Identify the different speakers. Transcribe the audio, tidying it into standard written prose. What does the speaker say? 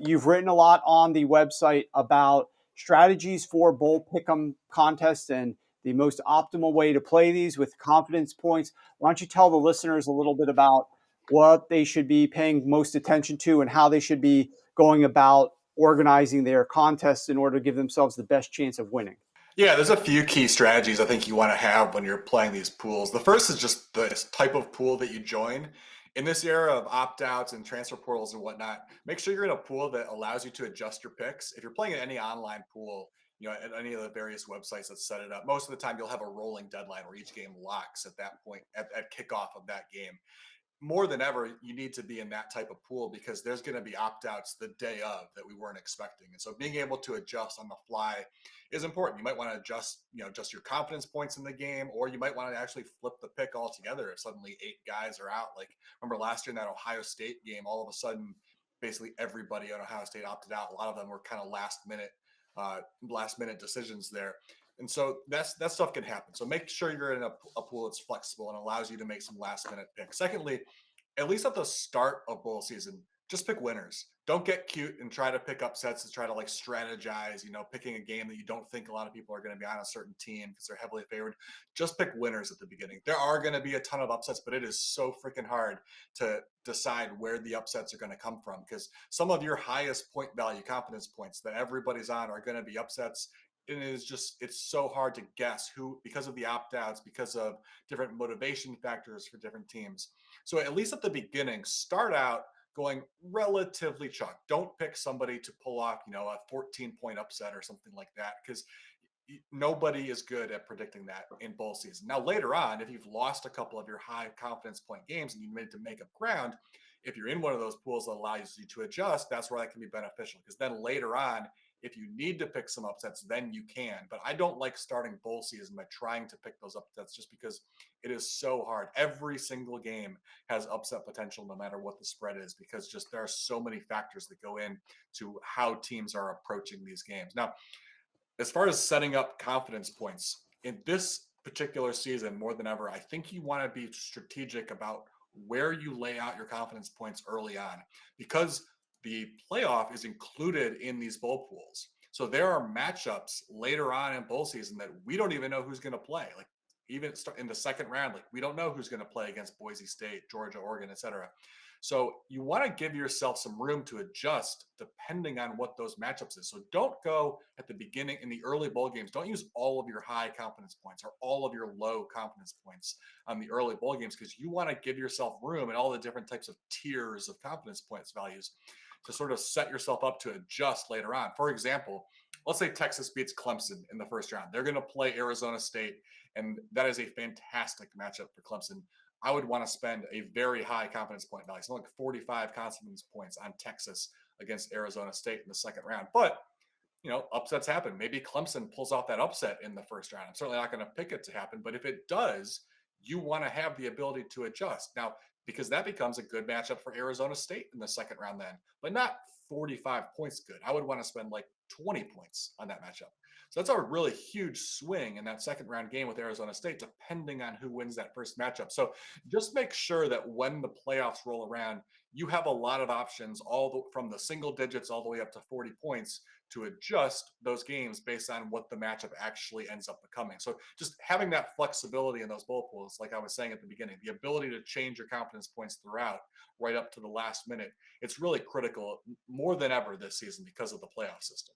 Speaker 1: You've written a lot on the website about strategies for bowl pick'em contests and the most optimal way to play these with confidence points. Why don't you tell the listeners a little bit about what they should be paying most attention to and how they should be going about organizing their contests in order to give themselves the best chance of winning?
Speaker 2: Yeah, there's a few key strategies I think you want to have when you're playing these pools. The first is just the type of pool that you join. In this era of opt-outs and transfer portals and whatnot, make sure you're in a pool that allows you to adjust your picks. If you're playing in any online pool, at any of the various websites that set it up, most of the time you'll have a rolling deadline where each game locks at that point at kickoff of that game. More than ever, you need to be in that type of pool because there's going to be opt outs the day of that we weren't expecting. And so being able to adjust on the fly is important. You might want to adjust your confidence points in the game, or you might want to actually flip the pick altogether if suddenly 8 guys are out. Like, remember last year in that Ohio State game, all of a sudden, basically everybody at Ohio State opted out. A lot of them were kind of last minute decisions there. And so that stuff can happen. So make sure you're in a pool that's flexible and allows you to make some last minute picks. Secondly, at least at the start of bowl season, just pick winners. Don't get cute and try to pick upsets and try to like strategize, picking a game that you don't think a lot of people are going to be on a certain team because they're heavily favored. Just pick winners at the beginning. There are going to be a ton of upsets, but it is so freaking hard to decide where the upsets are going to come from because some of your highest point value confidence points that everybody's on are going to be upsets. And it's so hard to guess who, because of the opt-outs, because of different motivation factors for different teams. So at least at the beginning, start out going relatively chalk. Don't pick somebody to pull off, a 14-point upset or something like that, because nobody is good at predicting that in bowl season. Now, later on, if you've lost a couple of your high confidence point games and you need to make up ground, if you're in one of those pools that allows you to adjust, that's where that can be beneficial. Because then later on, if you need to pick some upsets, then you can. But I don't like starting bowl season by trying to pick those upsets just because it is so hard. Every single game has upset potential no matter what the spread is, because just there are so many factors that go in to how teams are approaching these games. Now, as far as setting up confidence points in this particular season, more than ever, I think you want to be strategic about where you lay out your confidence points early on, because the playoff is included in these bowl pools. So there are matchups later on in bowl season that we don't even know who's going to play. Like, even in the second round, like, we don't know who's going to play against Boise State, Georgia, Oregon, etc. So you want to give yourself some room to adjust depending on what those matchups is. So don't go at the beginning in the early bowl games. Don't use all of your high confidence points or all of your low confidence points on the early bowl games, because you want to give yourself room and all the different types of tiers of confidence points values to sort of set yourself up to adjust later on. For example, let's say Texas beats Clemson in the first round. They're going to play Arizona State, and that is a fantastic matchup for Clemson. I would want to spend a very high confidence point value, something like 45 confidence points on Texas against Arizona State in the second round. But, upsets happen. Maybe Clemson pulls off that upset in the first round. I'm certainly not going to pick it to happen, but if it does, you want to have the ability to adjust. Now, because that becomes a good matchup for Arizona State in the second round then, but not 45 points good. I would want to spend like 20 points on that matchup. So that's a really huge swing in that second round game with Arizona State, depending on who wins that first matchup. So just make sure that when the playoffs roll around, you have a lot of options, from the single digits all the way up to 40 points, to adjust those games based on what the matchup actually ends up becoming. So just having that flexibility in those bowl pools, like I was saying at the beginning, the ability to change your confidence points throughout, right up to the last minute, it's really critical more than ever this season because of the playoff system.